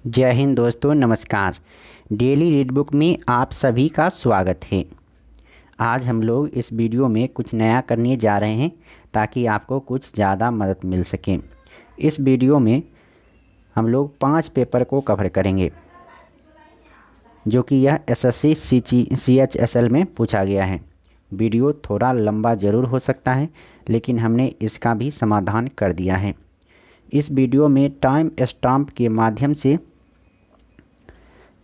जय हिंद दोस्तों, नमस्कार। डेली रीड बुक में आप सभी का स्वागत है। आज हम लोग इस वीडियो में कुछ नया करने जा रहे हैं ताकि आपको कुछ ज़्यादा मदद मिल सके। इस वीडियो में हम लोग 5 पेपर को कवर करेंगे जो कि यह एसएससी CHSL में पूछा गया है। वीडियो थोड़ा लंबा ज़रूर हो सकता है, लेकिन हमने इसका भी समाधान कर दिया है। इस वीडियो में टाइम स्टैम्प के माध्यम से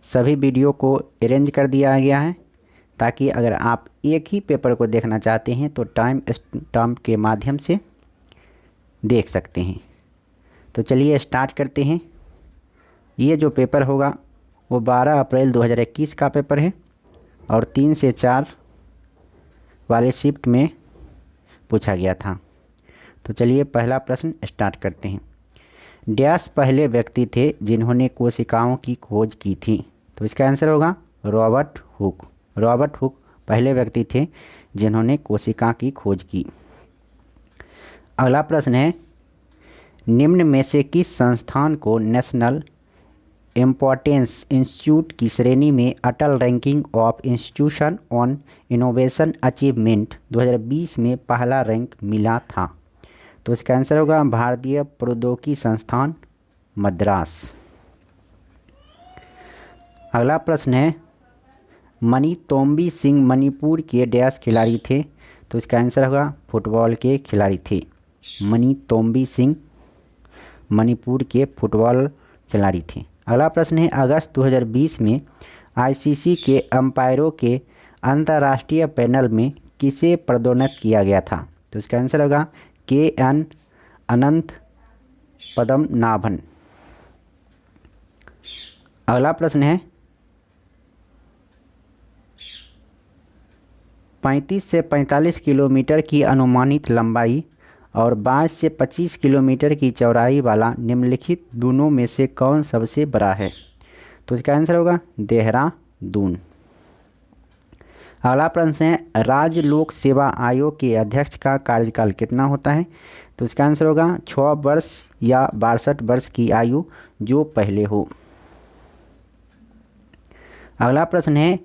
सभी वीडियो को अरेंज कर दिया गया है ताकि अगर आप एक ही पेपर को देखना चाहते हैं तो टाइम स्टैम्प के माध्यम से देख सकते हैं। तो चलिए स्टार्ट करते हैं। ये जो पेपर होगा वो 12 अप्रैल 2021 का पेपर है और 3 से 4 वाले शिफ्ट में पूछा गया था। तो चलिए पहला प्रश्न स्टार्ट करते हैं। डैश पहले व्यक्ति थे जिन्होंने कोशिकाओं की खोज की थी। तो इसका आंसर होगा रॉबर्ट हुक। रॉबर्ट हुक पहले व्यक्ति थे जिन्होंने कोशिका की खोज की। अगला प्रश्न है, निम्न में से किस संस्थान को नेशनल इम्पोर्टेंस इंस्टीट्यूट की श्रेणी में Atal ranking of institution on innovation achievement 2020 में पहला रैंक मिला था? तो इसका आंसर होगा भारतीय प्रौद्योगिकी संस्थान मद्रास। अगला प्रश्न है, मनी तोम्बी सिंह मणिपुर के डैश खिलाड़ी थे? तो इसका आंसर होगा फुटबॉल के खिलाड़ी थे। मनी तोम्बी सिंह मणिपुर के फुटबॉल खिलाड़ी थे। अगला प्रश्न है, अगस्त 2020 में आईसीसी के अंपायरों के अंतर्राष्ट्रीय पैनल में किसे पदोन्नत किया गया था? तो इसका आंसर होगा KN अनंत पद्मनाभन। अगला प्रश्न है, 35 से 45 किलोमीटर की अनुमानित लंबाई और 22 से 25 किलोमीटर की चौड़ाई वाला निम्नलिखित दोनों में से कौन सबसे बड़ा है? तो इसका आंसर होगा देहरादून। अगला प्रश्न है, राज्य लोक सेवा आयोग के अध्यक्ष का कार्यकाल कितना होता है? तो इसका आंसर होगा 6 वर्ष या 62 वर्ष की आयु जो पहले हो। अगला प्रश्न है,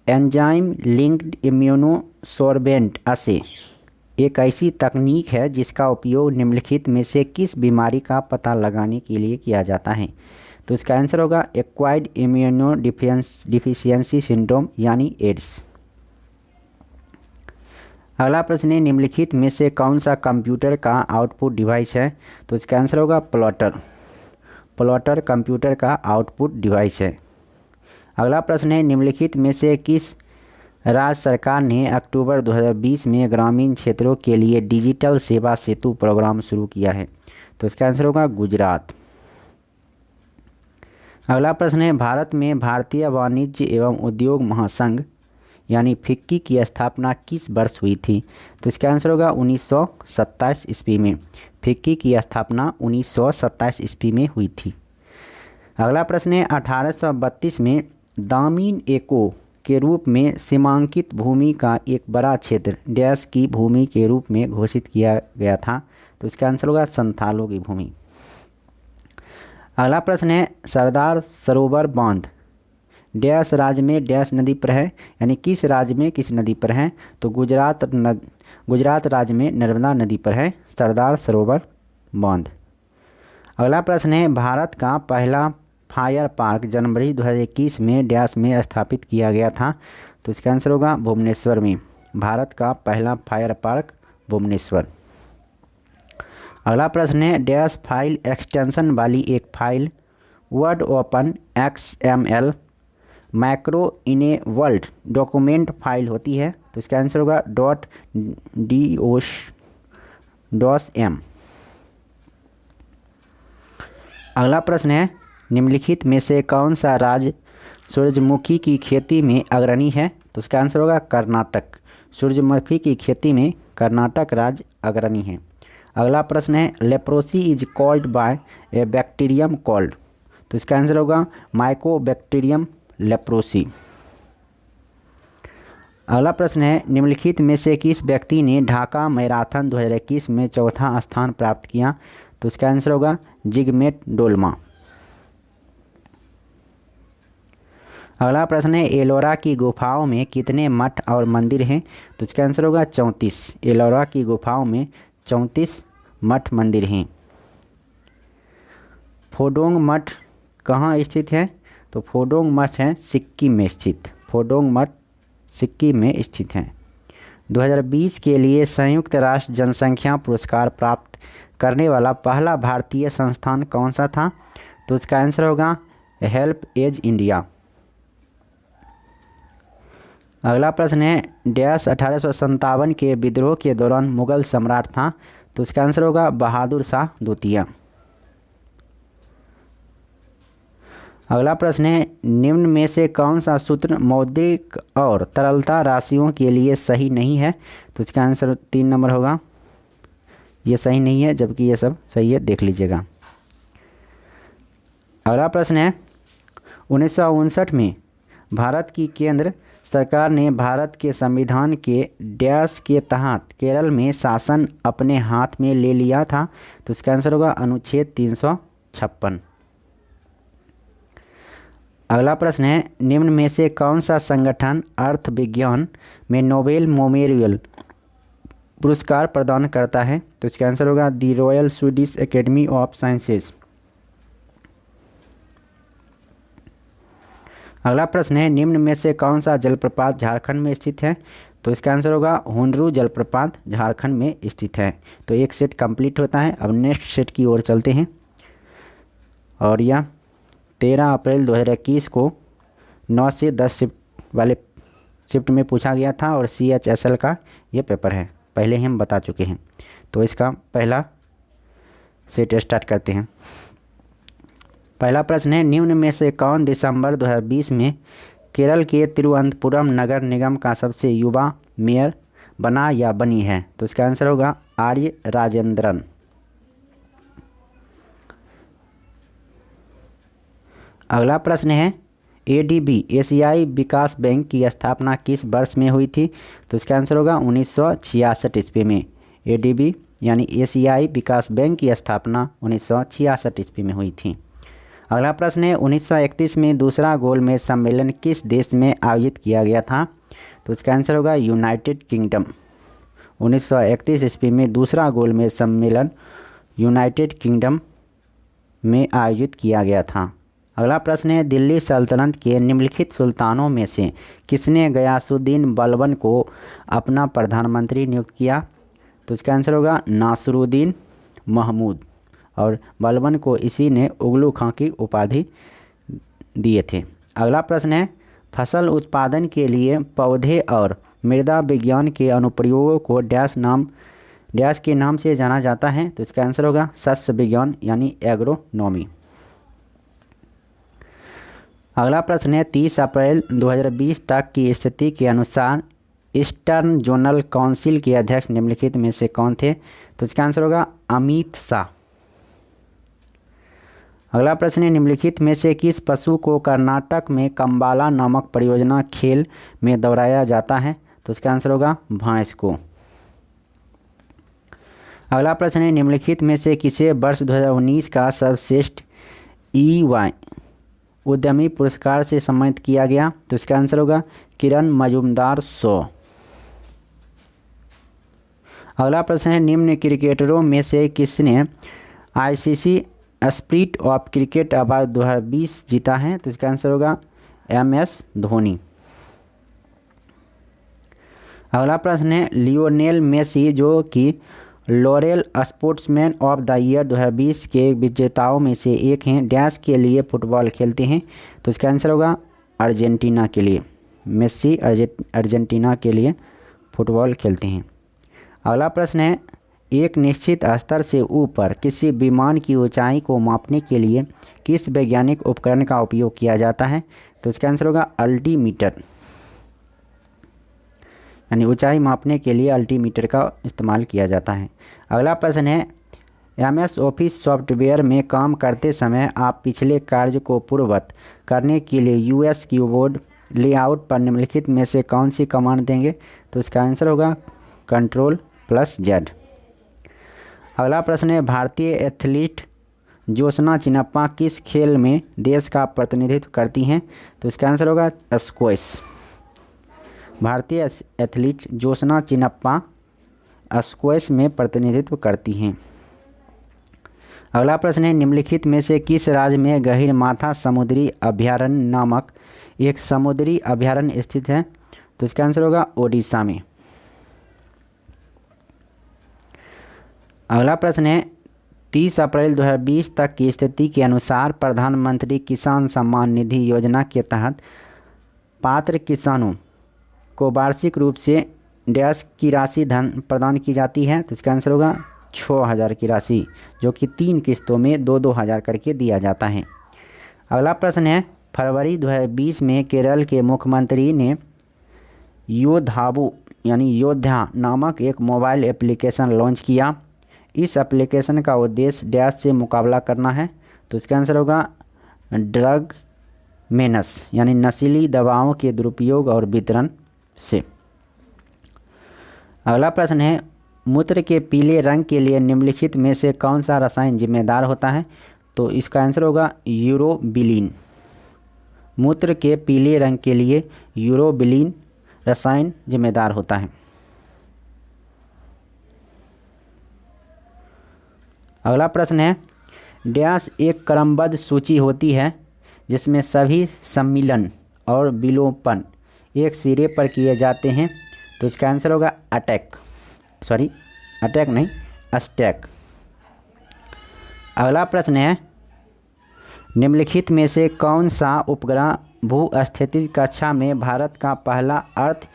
एंजाइम लिंक्ड इम्यूनोसॉर्बेंट असे एक ऐसी तकनीक है जिसका उपयोग निम्नलिखित में से किस बीमारी का पता लगाने के लिए किया जाता है? तो इसका आंसर होगा एक्वायर्ड इम्यूनो डिफिशियंसी सिंड्रोम यानी एड्स। अगला प्रश्न है, निम्नलिखित में से कौन सा कंप्यूटर का आउटपुट डिवाइस है? तो इसका आंसर होगा प्लॉटर। प्लॉटर कंप्यूटर का आउटपुट डिवाइस है। अगला प्रश्न है, निम्नलिखित में से किस राज्य सरकार ने अक्टूबर 2020 में ग्रामीण क्षेत्रों के लिए डिजिटल सेवा सेतु प्रोग्राम शुरू किया है? तो इसका आंसर होगा गुजरात। अगला प्रश्न है, भारत में भारतीय वाणिज्य एवं उद्योग महासंघ यानी फिक्की की स्थापना किस वर्ष हुई थी? तो इसका आंसर होगा 1927 ईस्वी में। फिक्की की स्थापना 1927 ईस्वी में हुई थी। अगला प्रश्न है, 1832 में दामिन एको के रूप में सीमांकित भूमि का एक बड़ा क्षेत्र डैश की भूमि के रूप में घोषित किया गया था? तो इसका आंसर होगा संथालों की भूमि। अगला प्रश्न है, सरदार सरोवर बांध डैश राज्य में डैश नदी पर है, यानी किस राज्य में किस नदी पर है? तो गुजरात राज्य में नर्मदा नदी पर है सरदार सरोवर बांध। अगला प्रश्न है, भारत का पहला फायर पार्क जनवरी 2021 में डैश में स्थापित किया गया था? तो इसका आंसर होगा भुवनेश्वर में। भारत का पहला फायर पार्क भुवनेश्वर। अगला प्रश्न है, डैश फाइल एक्सटेंशन वाली एक file word open XML macro enabled document file होती है? तो इसका आंसर होगा .DOS-M। अगला प्रश्न है, निम्नलिखित में से कौन सा राज्य सूरजमुखी की खेती में अग्रणी है? तो इसका आंसर होगा कर्नाटक। सूरजमुखी की खेती में कर्नाटक राज्य अग्रणी है। अगला प्रश्न है, leprosy is called by A bacterium called? तो इसका आंसर होगा माइकोबैक्टीरियम लेप्रोसी। अगला प्रश्न है, निम्नलिखित में से किस व्यक्ति ने ढाका मैराथन 2021 में चौथा स्थान प्राप्त किया? तो इसका आंसर होगा जिगमेट डोलमा। अगला प्रश्न है एलोरा की गुफाओं में कितने मठ और मंदिर हैं? तो इसका आंसर होगा 34। एलोरा की गुफाओं में 34 मठ मंदिर हैं। फोडोंग मठ कहाँ स्थित है? तो फोडोंग मठ है सिक्किम में स्थित। फोडोंग मठ सिक्किम में स्थित है। 2020 के लिए संयुक्त राष्ट्र जनसंख्या पुरस्कार प्राप्त करने वाला पहला भारतीय संस्थान कौन सा था? तो इसका आंसर होगा हेल्प एज इंडिया। अगला प्रश्न है डैश 1857 के विद्रोह के दौरान मुगल सम्राट था? तो इसका आंसर होगा बहादुर शाह द्वितीय। अगला प्रश्न है निम्न में से कौन सा सूत्र मौद्रिक और तरलता राशियों के लिए सही नहीं है? तो इसका आंसर 3 नंबर होगा। ये सही नहीं है, जबकि ये सब सही है, देख लीजिएगा। अगला प्रश्न है 1959 में भारत की केंद्र सरकार ने भारत के संविधान के डैश के तहत केरल में शासन अपने हाथ में ले लिया था? तो इसका आंसर होगा अनुच्छेद 356। अगला प्रश्न है निम्न में से कौन सा संगठन अर्थ विज्ञान में नोबेल मेमोरियल पुरस्कार प्रदान करता है? तो इसका आंसर होगा the royal Swedish academy of sciences. अगला प्रश्न है निम्न में से कौन सा जलप्रपात झारखंड में स्थित है? तो इसका आंसर होगा हुंडरू जलप्रपात झारखंड में स्थित है। तो एक सेट कंप्लीट होता है। अब नेक्स्ट सेट की ओर चलते हैं। और यह 13 अप्रैल 2021 को 9 से 10 शिफ्ट वाले शिफ्ट में पूछा गया था और CHSL का ये पेपर है, पहले ही हम बता चुके हैं। तो इसका पहला सेट स्टार्ट करते हैं। पहला प्रश्न है निम्न में से कौन दिसंबर 2020 में केरल के तिरुवनंतपुरम नगर निगम का सबसे युवा मेयर बना या बनी है? तो इसका आंसर होगा आर्य राजेंद्रन। अगला प्रश्न है ADB एशियाई विकास बैंक की स्थापना किस वर्ष में हुई थी? तो इसका आंसर होगा 1966 ईस्वी में। ADB यानी एशियाई विकास बैंक की स्थापना 1966 ईस्वी में हुई थी। अगला प्रश्न है 1931 में दूसरा गोलमेज सम्मेलन किस देश में आयोजित किया गया था? तो इसका आंसर होगा यूनाइटेड किंगडम। 1931 ईस्वी में दूसरा गोलमेज सम्मेलन यूनाइटेड किंगडम में आयोजित किया गया था। अगला प्रश्न है दिल्ली सल्तनत के निम्नलिखित सुल्तानों में से किसने गयासुद्दीन बलबन को अपना प्रधानमंत्री नियुक्त किया? तो इसका आंसर होगा नासरुद्दीन महमूद, और बलबन को इसी ने उगलू खां की उपाधि दिए थे। अगला प्रश्न है फसल उत्पादन के लिए पौधे और मृदा विज्ञान के अनुप्रयोगों को डैश के नाम से जाना जाता है? तो इसका आंसर होगा सस्य विज्ञान यानी एग्रोनॉमी। अगला प्रश्न है 30 अप्रैल 2020 तक की स्थिति के अनुसार ईस्टर्न जोनल काउंसिल के अध्यक्ष निम्नलिखित में से कौन थे? तो इसका आंसर होगा अमित शाह। अगला प्रश्न है निम्नलिखित में से किस पशु को कर्नाटक में कंबाला नामक परियोजना खेल में दौड़ाया जाता है? तो इसका आंसर होगा भैंस को। अगला प्रश्न है निम्नलिखित में से किसे वर्ष 2019 का सर्वश्रेष्ठ EY उद्यमी पुरस्कार से सम्मानित किया गया? तो इसका आंसर होगा किरण मजूमदार शो। अगला प्रश्न है निम्न क्रिकेटरों में से किसने ICC spirit of cricket award 2020 जीता है? तो इसका आंसर होगा MS धोनी। अगला प्रश्न है लियोनेल मेसी जो कि laurel sportsman of the year 2020 के विजेताओं में से एक हैं, डैश के लिए फुटबॉल खेलते हैं? तो इसका आंसर होगा अर्जेंटीना के लिए। मेसी अर्जेंटीना के लिए फुटबॉल खेलते हैं। अगला प्रश्न है एक निश्चित स्तर से ऊपर किसी विमान की ऊंचाई को मापने के लिए किस वैज्ञानिक उपकरण का उपयोग किया जाता है? तो इसका आंसर होगा अल्टीमीटर, यानी ऊंचाई मापने के लिए अल्टीमीटर का इस्तेमाल किया जाता है। अगला प्रश्न है MS ऑफिस सॉफ्टवेयर में काम करते समय आप पिछले कार्य को पूर्ववत करने के लिए US कीबोर्ड लेआउट पर निम्नलिखित में से कौन सी कमांड देंगे? तो इसका आंसर होगा Ctrl+Z। अगला प्रश्न है भारतीय एथलीट ज्योत्सना चिन्नप्पा किस खेल में देश का प्रतिनिधित्व करती हैं? तो इसका आंसर होगा स्क्वैश। भारतीय एथलीट ज्योत्सना चिन्नप्पा स्क्वैश में प्रतिनिधित्व करती हैं। अगला प्रश्न है, निम्नलिखित में से किस राज्य में गहीरमाथा समुद्री अभयारण्य नामक एक समुद्री अभयारण्य स्थित है? तो इसका आंसर होगा ओडिशा में। अगला प्रश्न है, 30 अप्रैल 2020 तक की स्थिति के अनुसार प्रधानमंत्री किसान सम्मान निधि योजना के तहत पात्र किसानों को वार्षिक रूप से डैश की राशि धन प्रदान की जाती है? तो इसका आंसर होगा 6,000 की राशि, जो कि 3 किस्तों में 2-2 हज़ार करके दिया जाता है। अगला प्रश्न है, फरवरी 2020 में केरल के मुख्यमंत्री ने योधाबू यानी योद्धा नामक एक मोबाइल एप्लीकेशन लॉन्च किया। इस एप्लीकेशन का उद्देश्य डैश से मुकाबला करना है? तो इसका आंसर होगा ड्रग मेनस यानी नशीली दवाओं के दुरुपयोग और वितरण से। अगला प्रश्न है, मूत्र के पीले रंग के लिए निम्नलिखित में से कौन सा रसायन जिम्मेदार होता है? तो इसका आंसर होगा यूरोबिलिन। मूत्र के पीले रंग के लिए यूरोबिलिन रसायन जिम्मेदार होता है। अगला प्रश्न है, डैश एक क्रमबद्ध सूची होती है जिसमें सभी सम्मिलन और विलोपन एक सिरे पर किए जाते हैं? तो इसका आंसर होगा स्टैक। अगला प्रश्न है, निम्नलिखित में से कौन सा उपग्रह भू-स्थितिज कक्षा में भारत का पहला अर्थ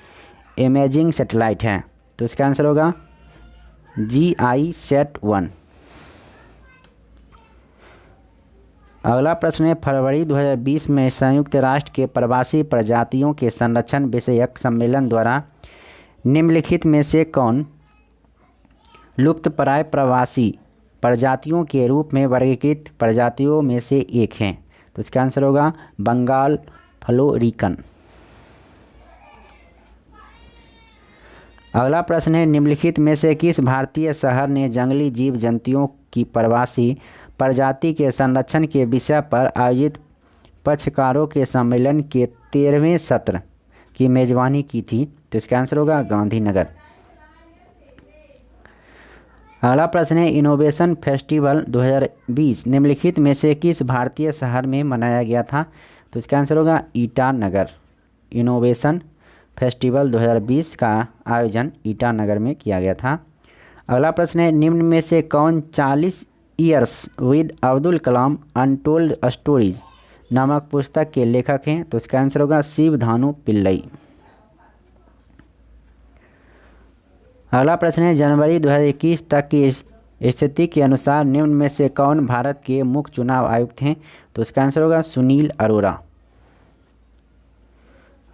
इमेजिंग सैटेलाइट है? तो इसका आंसर होगा GISAT-1। अगला प्रश्न है, फरवरी 2020 में संयुक्त राष्ट्र के प्रवासी प्रजातियों के संरक्षण विषयक सम्मेलन द्वारा निम्नलिखित में से कौन लुप्तप्राय प्रवासी प्रजातियों के रूप में वर्गीकृत प्रजातियों में से एक हैं? तो इसका आंसर होगा बंगाल फ्लोरिकन। अगला प्रश्न है, निम्नलिखित में से किस भारतीय शहर ने जंगली जीव जंतुओं की प्रवासी प्रजाति के संरक्षण के विषय पर आयोजित पक्षकारों के सम्मेलन के 13वें सत्र की मेजबानी की थी? तो इसका आंसर होगा गांधीनगर। अगला प्रश्न है, इनोवेशन फेस्टिवल 2020 निम्नलिखित में से किस भारतीय शहर में मनाया गया था? तो इसका आंसर होगा ईटानगर। इनोवेशन फेस्टिवल 2020 का आयोजन ईटानगर में किया गया था। अगला प्रश्न है, निम्न में से कौन 40 years with Abdul Kalam untold stories नामक पुस्तक के लेखक हैं? तो इसका आंसर होगा शिवधानु पिल्लई। अगला प्रश्न है, जनवरी 2021 तक की स्थिति के अनुसार निम्न में से कौन भारत के मुख्य चुनाव आयुक्त हैं? तो इसका आंसर होगा सुनील अरोड़ा।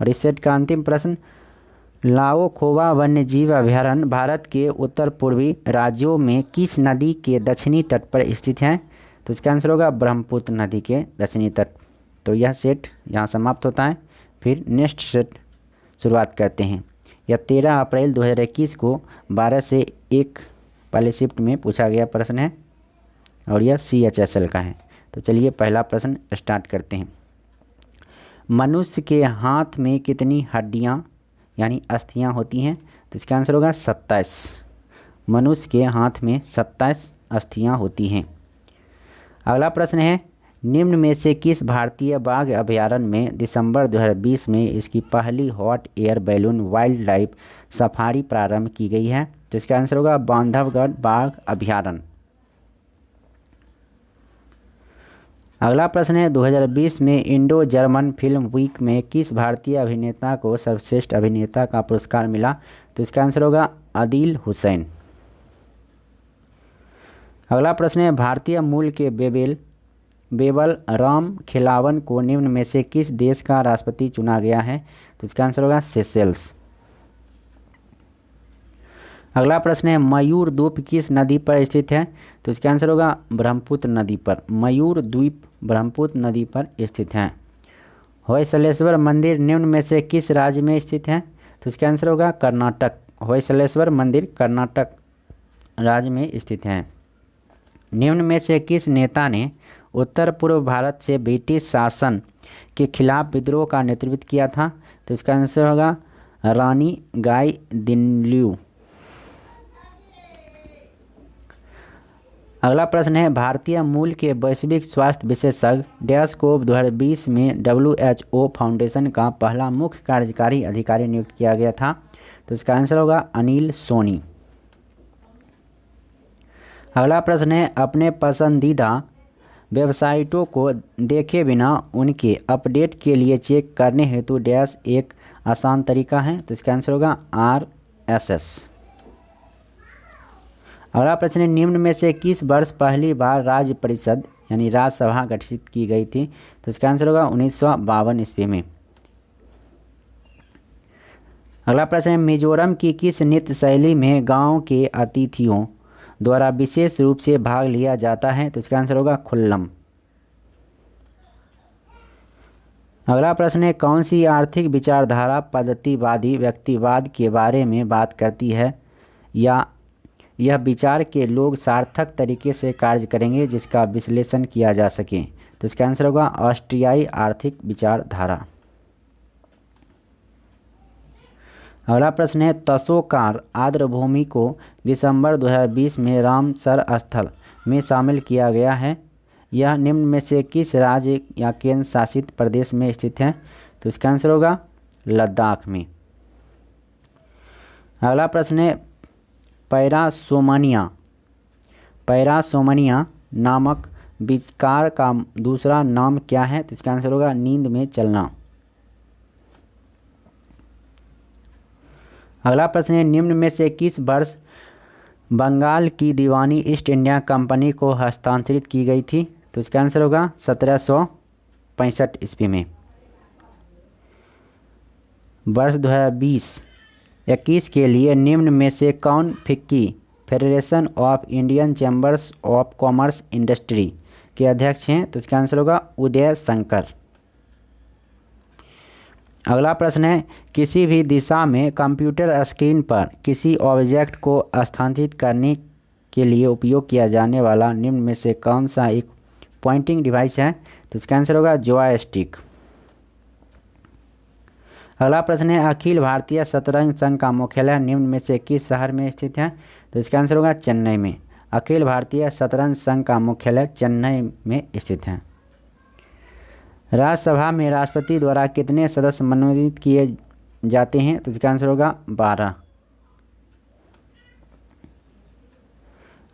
और इस सेट का अंतिम प्रश्न, लाओ खोवा वन्यजीव अभयारण्य भारत के उत्तर पूर्वी राज्यों में किस नदी के दक्षिणी तट पर स्थित है? तो इसका आंसर होगा ब्रह्मपुत्र नदी के दक्षिणी तट। तो यह सेट यहाँ समाप्त होता है। फिर नेक्स्ट सेट शुरुआत करते हैं। यह 13 अप्रैल 2021 को 12 से 1 पहले शिफ्ट में पूछा गया प्रश्न है और यह CHSL का है। तो चलिए पहला प्रश्न स्टार्ट करते हैं। मनुष्य के हाथ में कितनी हड्डियां यानी अस्थियां होती हैं? तो इसका आंसर होगा 27। मनुष्य के हाथ में 27 अस्थियां होती हैं। अगला प्रश्न है, निम्न में से किस भारतीय बाघ अभयारण्य में दिसंबर 2020 में इसकी पहली hot air balloon wild life safari प्रारंभ की गई है? तो इसका आंसर होगा बांधवगढ़ बाघ अभयारण्य। अगला प्रश्न है, 2020 में इंडो जर्मन फिल्म वीक में किस भारतीय अभिनेता को सर्वश्रेष्ठ अभिनेता का पुरस्कार मिला? तो इसका आंसर होगा आदिल हुसैन। अगला प्रश्न है, भारतीय मूल के बेबल राम खिलावन को निम्न में से किस देश का राष्ट्रपति चुना गया है? तो इसका आंसर होगा सेशेल्स। अगला प्रश्न है, मयूर द्वीप किस नदी पर स्थित है? तो इसका आंसर होगा ब्रह्मपुत्र नदी पर। मयूर द्वीप ब्रह्मपुत्र नदी पर स्थित है। होयसलेश्वर मंदिर निम्न में से किस राज्य में स्थित है? तो इसका आंसर होगा कर्नाटक। होयसलेश्वर मंदिर कर्नाटक राज्य में स्थित है। निम्न में से किस नेता ने उत्तर पूर्व भारत से ब्रिटिश शासन के खिलाफ विद्रोह का नेतृत्व किया था? तो इसका आंसर होगा रानी गाइदिन्ल्यू। अगला प्रश्न है, भारतीय मूल के वैश्विक स्वास्थ्य विशेषज्ञ डैश को 2020 में WHO फाउंडेशन का पहला मुख्य कार्यकारी अधिकारी नियुक्त किया गया था? तो इसका आंसर होगा अनिल सोनी। अगला प्रश्न है, अपने पसंदीदा वेबसाइटों को देखे बिना उनके अपडेट के लिए चेक करने हेतु डैश एक आसान तरीका है? तो इसका आंसर होगा RSS। अगला प्रश्न है, निम्न में से किस वर्ष पहली बार राज्य परिषद यानी राज्यसभा गठित की गई थी? तो इसका आंसर होगा 1952 ईस्वी में। अगला प्रश्न है, मिजोरम की किस नृत्य शैली में गांव के अतिथियों द्वारा विशेष रूप से भाग लिया जाता है? तो इसका आंसर होगा खुल्लम। अगला प्रश्न है, कौन सी आर्थिक विचारधारा पद्धतिवादी व्यक्तिवाद के बारे में बात करती है या यह विचार के लोग सार्थक तरीके से कार्य करेंगे जिसका विश्लेषण किया जा सके? तो इसका आंसर होगा ऑस्ट्रियाई आर्थिक विचारधारा। अगला प्रश्न है, तसोकार आर्द्रभूमि को दिसंबर 2020 में रामसर स्थल में शामिल किया गया है। यह निम्न में से किस राज्य या केंद्र शासित प्रदेश में स्थित है? तो इसका आंसर होगा लद्दाख में। अगला प्रश्न है, पैरासोमनिया नामक विकार का दूसरा नाम क्या है? तो इसका आंसर होगा नींद में चलना। अगला प्रश्न है, निम्न में से किस वर्ष बंगाल की दीवानी ईस्ट इंडिया कंपनी को हस्तांतरित की गई थी? तो इसका आंसर होगा 1765 ईस्वी में। वर्ष 2020-21 के लिए निम्न में से कौन FICCI federation of Indian chambers of commerce industry के अध्यक्ष हैं? तो इसका आंसर होगा उदय शंकर। अगला प्रश्न है, किसी भी दिशा में कंप्यूटर स्क्रीन पर किसी ऑब्जेक्ट को स्थानांतरित करने के लिए उपयोग किया जाने वाला निम्न में से कौन सा एक पॉइंटिंग डिवाइस है? तो इसका आंसर होगा जॉयस्टिक। अगला प्रश्न है, अखिल भारतीय शतरंज संघ का मुख्यालय निम्न में से किस शहर में स्थित है? तो इसका आंसर होगा चेन्नई में। अखिल भारतीय शतरंज संघ का मुख्यालय चेन्नई में स्थित है। राज्यसभा में राष्ट्रपति द्वारा कितने सदस्य मनोनीत किए जाते हैं? तो इसका आंसर होगा 12।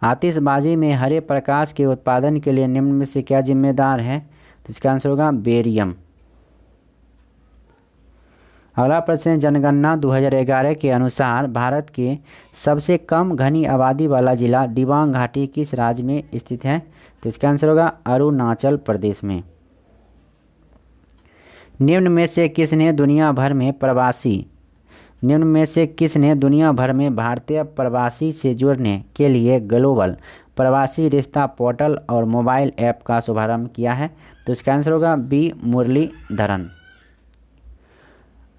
आतिशबाजी में हरे प्रकाश के उत्पादन के लिए निम्न में से क्या जिम्मेदार है? तो इसका आंसर होगा बेरियम। अगला प्रश्न, जनगणना 2011 के अनुसार भारत के सबसे कम घनी आबादी वाला जिला दिबांग घाटी किस राज्य में स्थित है? तो इसका आंसर होगा अरुणाचल प्रदेश में। निम्न में से किसने दुनिया भर में भारतीय प्रवासी से जुड़ने के लिए ग्लोबल प्रवासी रिश्ता पोर्टल और मोबाइल ऐप का शुभारंभ किया है? तो इसका आंसर होगा बी मुरलीधरन।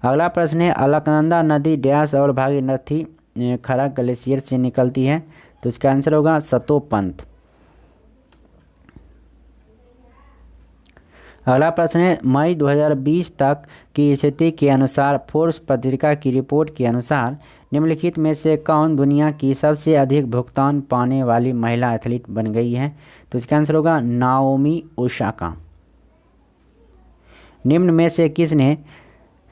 अगला प्रश्न है, अलकनंदा नदी डैश और भागीरथी खड़क ग्लेशियर से निकलती है? तो इसका आंसर होगा सतोपंथ। अगला प्रश्न है, मई 2020 तक की स्थिति के अनुसार फोर्ब्स पत्रिका की रिपोर्ट के अनुसार निम्नलिखित में से कौन दुनिया की सबसे अधिक भुगतान पाने वाली महिला एथलीट बन गई है? तो इसका आंसर होगा नाओमी ओसाका। निम्न में से किसने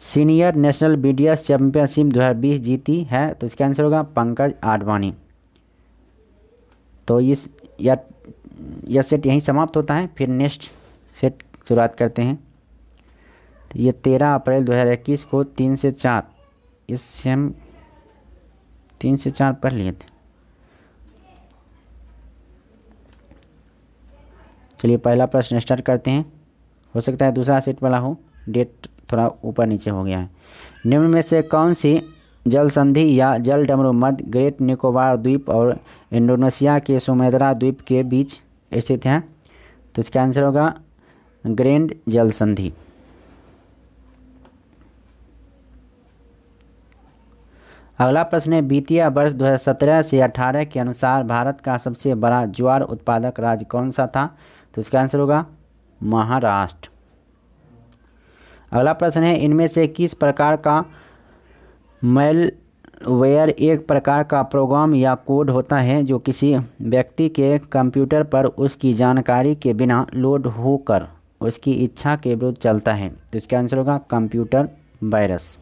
सीनियर नेशनल बीडीएस चैंपियनशिप 2020 जीती है? तो इसका आंसर होगा पंकज आडवाणी। तो यह सेट यहीं समाप्त होता है, फिर नेक्स्ट सेट शुरुआत करते हैं। तो ये 13 अप्रैल 2021 को 3 से 4 इससे हम 3 से 4 पढ़ लिए थे। चलिए पहला प्रश्न स्टार्ट करते हैं। हो सकता है दूसरा सेट वाला हो, डेट थोड़ा ऊपर नीचे हो गया है। निम्न में से कौन सी जल संधि या जल डमरू मध्य ग्रेट निकोबार द्वीप और इंडोनेशिया के सुमेत्रा द्वीप के बीच स्थित है? तो इसका आंसर होगा ग्रैंड जल संधि। अगला प्रश्न है वित्तीय वर्ष 2017 से 18 के अनुसार भारत का सबसे बड़ा ज्वार उत्पादक राज्य कौन सा था? तो इसका आंसर होगा महाराष्ट्र। अगला प्रश्न है इनमें से किस प्रकार का मैलवेयर एक प्रकार का प्रोग्राम या कोड होता है जो किसी व्यक्ति के कंप्यूटर पर उसकी जानकारी के बिना लोड होकर उसकी इच्छा के विरुद्ध चलता है? तो इसका आंसर होगा कंप्यूटर वायरस।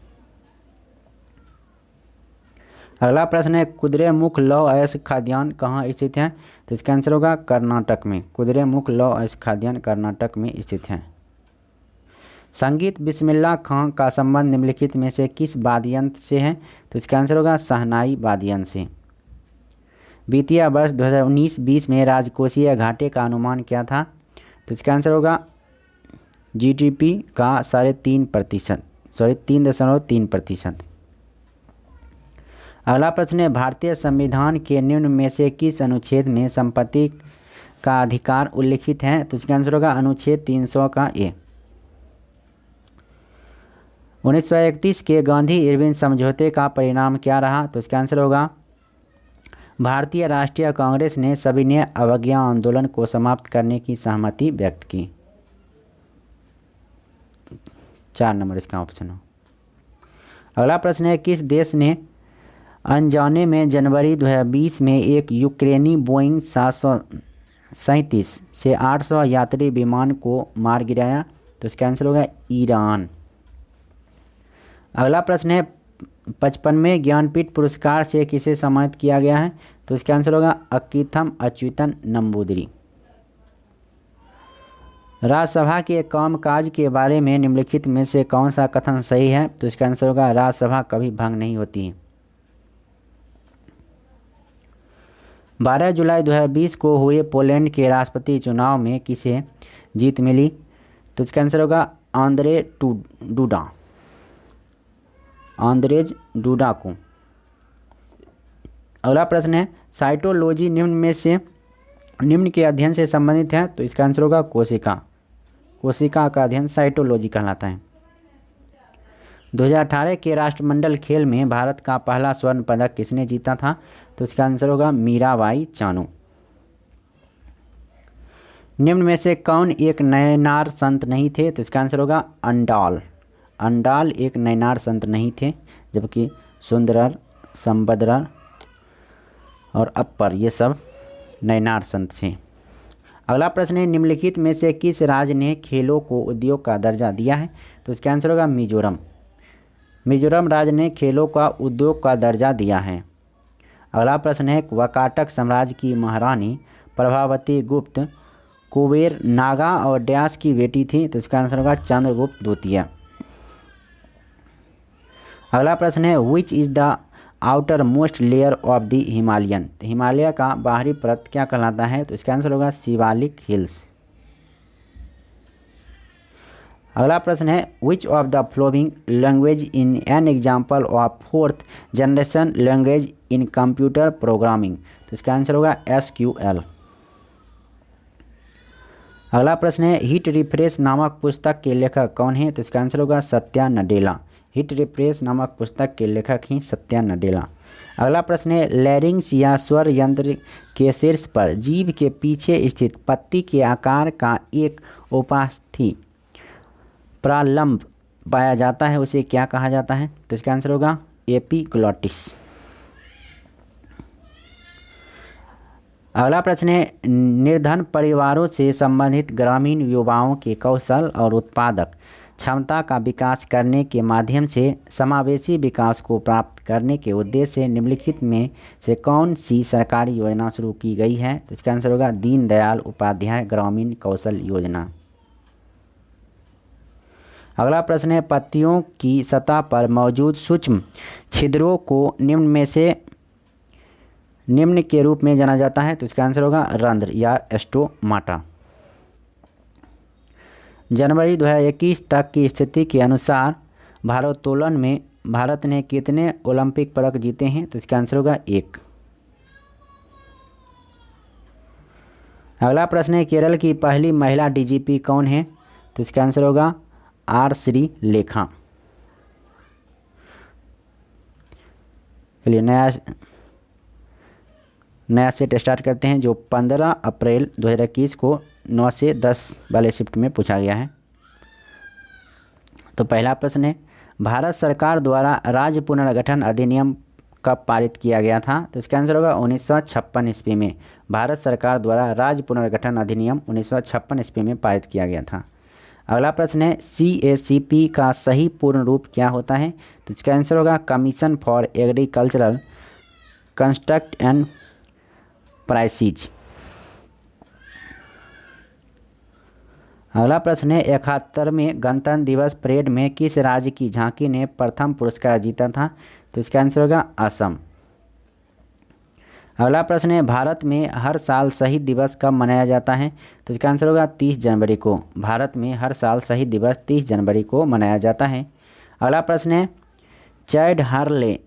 अगला प्रश्न है कुद्रेमुख लौह अयस्क खाद्यान्न कहाँ स्थित है? तो इसका आंसर होगा कर्नाटक में। कुद्रेमुख लौह अयस्क खाद्यान्न कर्नाटक में स्थित है। संगीत बिस्मिल्लाह खां का संबंध निम्नलिखित में से किस वाद्य यंत्र से है? तो इसका आंसर होगा शहनाई वाद्य यंत्र से। वित्तीय वर्ष 2019-20 में राजकोषीय घाटे का अनुमान क्या था? तो इसका आंसर होगा जीडीपी का 3.3%। अगला प्रश्न है भारतीय संविधान के निम्न में से किस अनुच्छेद में संपत्ति का अधिकार उल्लिखित है? तो इसका आंसर होगा अनुच्छेद 300 का ए। 1931 के गांधी इरविन समझौते का परिणाम क्या रहा? तो इसका आंसर होगा भारतीय राष्ट्रीय कांग्रेस ने सविनय अवज्ञा आंदोलन को समाप्त करने की सहमति व्यक्त की। 4 नंबर इसका ऑप्शन हो। अगला प्रश्न है किस देश ने अनजाने में जनवरी 2020 में एक यूक्रेनी बोइंग 737 से 800 यात्री विमान को मार गिराया? तो इसका आंसर होगा ईरान। अगला प्रश्न है 55वें ज्ञानपीठ पुरस्कार से किसे सम्मानित किया गया है? तो इसका आंसर होगा अक्कीथम अच्युतन नंबूदिरी। राज्यसभा के कामकाज के बारे में निम्नलिखित में से कौन सा कथन सही है? तो इसका आंसर होगा राज्यसभा कभी भंग नहीं होती है। 12 जुलाई 2020 को हुए पोलैंड के राष्ट्रपति चुनाव में किसे जीत मिली? तो इसका आंसर होगा आंद्रेज डूडा को। अगला प्रश्न है साइटोलॉजी निम्न के अध्ययन से संबंधित है? तो इसका आंसर होगा कोशिका का अध्ययन साइटोलॉजी कहलाता है। 2018 के राष्ट्रमंडल खेल में भारत का पहला स्वर्ण पदक किसने जीता था? तो इसका आंसर होगा मीराबाई चानू। निम्न में से कौन एक नयनार संत नहीं थे? तो इसका आंसर होगा अंडाल एक नयनार संत नहीं थे, जबकि सुंदरर, संबदरर और अप्पर ये सब नयनार संत थे। अगला प्रश्न है निम्नलिखित में से किस राज्य ने खेलों को उद्योग का दर्जा दिया है? तो इसका आंसर होगा मिजोरम राज्य ने खेलों का उद्योग का दर्जा दिया है। अगला प्रश्न है वाकाटक साम्राज्य की महारानी प्रभावती गुप्त कुबेर नागा और डैश की बेटी थी? तो इसका आंसर होगा चंद्रगुप्त द्वितीय। अगला प्रश्न है which is the outer most layer of the Himalayan? Himalaya का बाहरी परत क्या कहलाता है? तो इसका आंसर होगा शिवालिक हिल्स। अगला प्रश्न है which of the flowing language in an example of 4th generation language in computer programming? तो इसका आंसर होगा SQL। अगला प्रश्न है हिट रिफ्रेश नामक पुस्तक के लेखक कौन है? तो इसका आंसर होगा सत्या नडेला। हिट रिफ्रेश नामक पुस्तक के लेखक ही सत्या नडेला। अगला प्रश्न है लैरिंक्स या स्वर यंत्र के शीर्ष पर जीभ के पीछे स्थित पत्ती के आकार का एक उपास्थि प्रालंब पाया जाता है, उसे क्या कहा जाता है? तो इसका आंसर होगा एपिग्लॉटिस। अगला प्रश्न है निर्धन परिवारों से संबंधित ग्रामीण युवाओं के कौशल और उत्पादक क्षमता का विकास करने के माध्यम से समावेशी विकास को प्राप्त करने के उद्देश्य से निम्नलिखित में से कौन सी सरकारी योजना शुरू की गई है? तो इसका आंसर होगा दीनदयाल उपाध्याय ग्रामीण कौशल योजना। अगला प्रश्न है पत्तियों की सतह पर मौजूद सूक्ष्म छिद्रों को निम्न के रूप में जाना जाता है? तो इसका आंसर होगा रंध्र या स्टोमाटा। जनवरी 2021 तक की स्थिति के अनुसार भारोत्तोलन में भारत ने कितने ओलंपिक पदक जीते हैं? तो इसका आंसर होगा 1। अगला प्रश्न है केरल की पहली महिला DGP कौन है? तो इसका आंसर होगा R श्रीलेखा। चलिए नया सेट स्टार्ट करते हैं, जो 15 अप्रैल 2021 को 9 से 10 वाले शिफ्ट में पूछा गया है। तो पहला प्रश्न है, भारत सरकार द्वारा राज्य पुनर्गठन अधिनियम कब पारित किया गया था? तो इसका आंसर होगा 1956 ईस्वी में। भारत सरकार द्वारा राज्य पुनर्गठन अधिनियम 1956 ईस्वी में पारित किया गया था। अगला प्रश्न है, CACP का सही पूर्ण रूप क्या होता है? तो इसका आंसर होगा commission for agricultural construct and prices. अगला प्रश्न है, 71वें गणतंत्र दिवस परेड में किस राज्य की झांकी ने प्रथम पुरस्कार जीता था? तो इसका आंसर होगा असम। अगला प्रश्न है, भारत में हर साल शहीद दिवस कब मनाया जाता है? तो इसका आंसर होगा 30 जनवरी को। भारत में हर साल शहीद दिवस 30 जनवरी को मनाया जाता है। अगला प्रश्न है, चैड हर्ले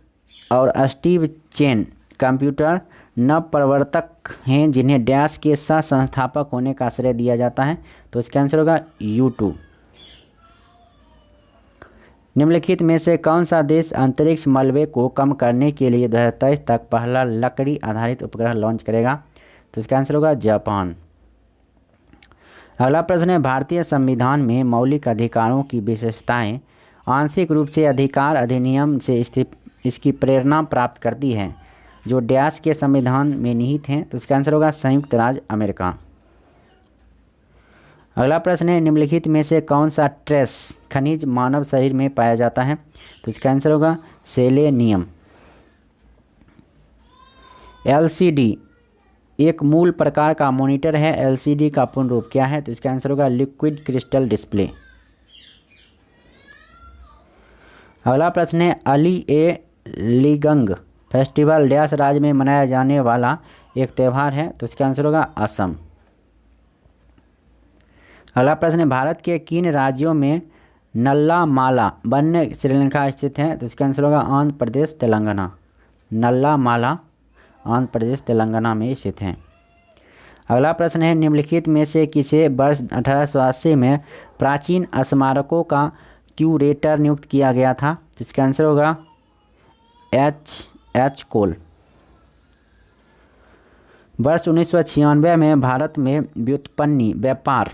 और स्टीव चेन कंप्यूटर नवप्रवर्तक हैं जिन्हें डैश के सह संस्थापक होने का श्रेय दिया जाता है। तो इसका आंसर होगा YouTube। निम्नलिखित में से कौन सा देश अंतरिक्ष मलबे को कम करने के लिए 2023 तक पहला लकड़ी आधारित उपग्रह लॉन्च करेगा? तो इसका आंसर होगा जापान। अगला प्रश्न है, भारतीय संविधान में मौलिक अधिकारों की विशेषताएं आंशिक रूप से अधिकार अधिनियम से इसकी प्रेरणा प्राप्त करती है, जो डैश के संविधान में निहित हैं। तो इसका आंसर होगा संयुक्त राज्य अमेरिका। अगला प्रश्न है, निम्नलिखित में से कौन सा ट्रेस खनिज मानव शरीर में पाया जाता है? तो इसका आंसर होगा सेलेनियम। LCD एक मूल प्रकार का मॉनिटर है। LCD का पूर्ण रूप क्या है? तो इसका आंसर होगा लिक्विड क्रिस्टल डिस्प्ले। अगला प्रश्न है, अली ए लिगंग फेस्टिवल डैश राज्य में मनाया जाने वाला एक त्यौहार है। तो इसका आंसर होगा असम। अगला प्रश्न है, भारत के किन राज्यों में नल्ला माला वन्य श्रृंखला स्थित है? तो इसका आंसर होगा आंध्र प्रदेश तेलंगाना। नल्ला माला आंध्र प्रदेश तेलंगाना में स्थित है। अगला प्रश्न है, निम्नलिखित में से किसे वर्ष 1880 में प्राचीन स्मारकों का क्यूरेटर नियुक्त किया गया था? तो इसका आंसर होगा H कोल। वर्ष 1996 में भारत में व्युत्पन्नी व्यापार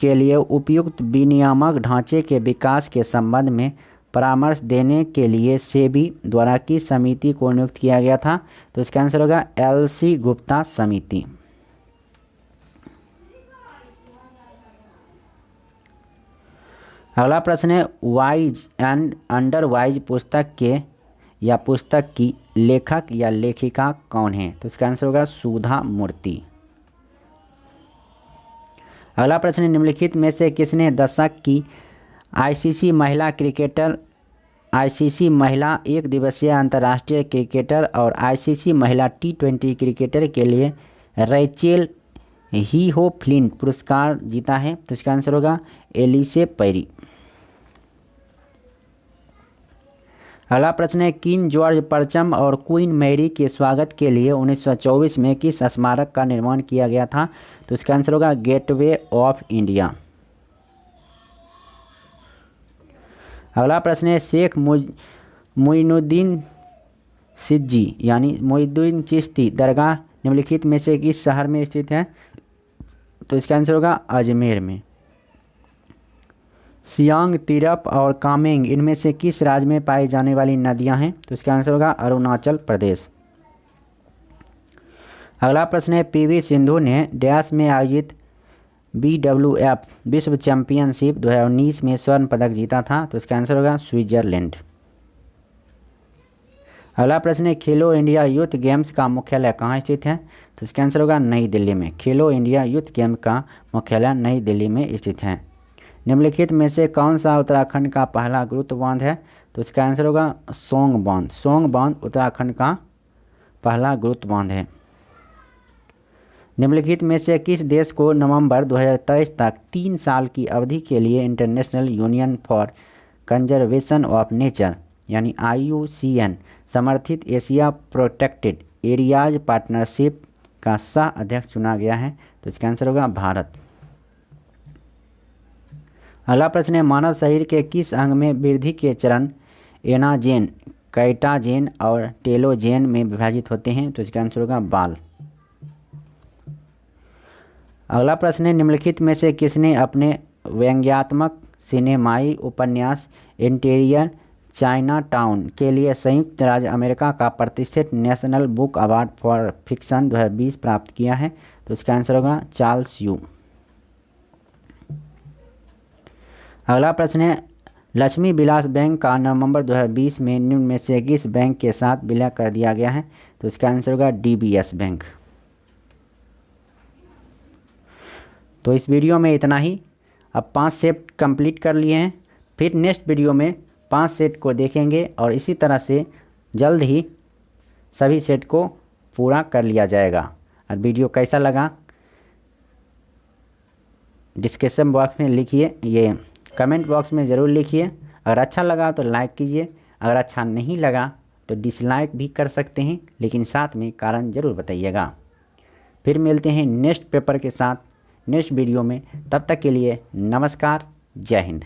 के लिए उपयुक्त विनियामक ढांचे के विकास के संबंध में परामर्श देने के लिए सेबी द्वारा किस समिति को नियुक्त किया गया था? तो इसका आंसर होगा LC गुप्ता समिति। अगला प्रश्न है, वाइज एंड अंडर वाइज पुस्तक की लेखक या लेखिका कौन है? तो इसका आंसर होगा सुधा मूर्ति। अगला प्रश्न है, निम्नलिखित में से किसने दशक की ICC महिला एक दिवसीय अंतर्राष्ट्रीय क्रिकेटर और ICC महिला T20 क्रिकेटर के लिए रैचेल हीहो फ्लिंट पुरस्कार जीता है? तो इसका आंसर होगा एलिसे पेरी। अगला प्रश्न है, किंग जॉर्ज परचम और क्वीन मैरी के स्वागत के लिए 1924 में किस स्मारक का निर्माण किया गया था? तो इसका आंसर होगा गेटवे ऑफ इंडिया। अगला प्रश्न है, शेख मोइनुद्दीन सिज्जी यानी मोइनुद्दीन चिश्ती दरगाह निम्नलिखित में से किस शहर में स्थित है? तो इसका आंसर होगा अजमेर में। सियांग, तिरप और कामेंग इनमें से किस राज्य में पाई जाने वाली नदियां हैं? तो इसका आंसर होगा अरुणाचल प्रदेश। अगला प्रश्न है, PV सिंधु ने डैश में आयोजित BWF विश्व चैंपियनशिप 2019 में स्वर्ण पदक जीता था? तो इसका आंसर होगा स्विट्जरलैंड। अगला प्रश्न है, खेलो इंडिया यूथ गेम्स का मुख्यालय कहाँ स्थित है? तो इसका आंसर होगा नई दिल्ली में। खेलो इंडिया यूथ गेम का मुख्यालय नई दिल्ली में स्थित है। निम्नलिखित में से कौन सा उत्तराखंड का पहला गुरुत्व बांध है? तो इसका आंसर होगा सोंग बांध। सोंग बांध उत्तराखंड का पहला गुरुत्व बांध है। निम्नलिखित में से किस देश को नवंबर 2023 तक 3 साल की अवधि के लिए international union for conservation of nature यानी IUCN समर्थित एशिया प्रोटेक्टेड एरियाज पार्टनरशिप का सह अध्यक्ष चुना गया है? तो इसका आंसर होगा भारत। अगला प्रश्न है, मानव शरीर के किस अंग में वृद्धि के चरण एनाजेन कैटाजेन और टेलोजेन में विभाजित होते हैं। तो इसका आंसर होगा बाल। अगला प्रश्न है, निम्नलिखित में से किसने अपने व्यंग्यात्मक सिनेमाई उपन्यास इंटीरियर चाइना टाउन के लिए संयुक्त राज्य अमेरिका का प्रतिष्ठित national book award for fiction 2020 प्राप्त किया है? तो इसका आंसर होगा चार्ल्स यू। अगला प्रश्न है, लक्ष्मी विलास बैंक का नवंबर 2020 में निम्न में से किस बैंक के साथ विलय कर दिया गया है? तो इसका आंसर होगा डीबीएस बैंक। तो इस वीडियो में इतना ही। अब 5 सेट कंप्लीट कर लिए हैं, फिर नेक्स्ट वीडियो में 5 सेट को देखेंगे और इसी तरह से जल्द ही सभी सेट को पूरा कर लिया जाएगा। और वीडियो कैसा लगा डिस्क्रिप्शन बॉक्स में लिखिए, ये कमेंट बॉक्स में ज़रूर लिखिए। अगर अच्छा लगा तो लाइक कीजिए, अगर अच्छा नहीं लगा तो डिसलाइक भी कर सकते हैं, लेकिन साथ में कारण ज़रूर बताइएगा। फिर मिलते हैं नेक्स्ट पेपर के साथ नेक्स्ट वीडियो में। तब तक के लिए नमस्कार, जय हिंद।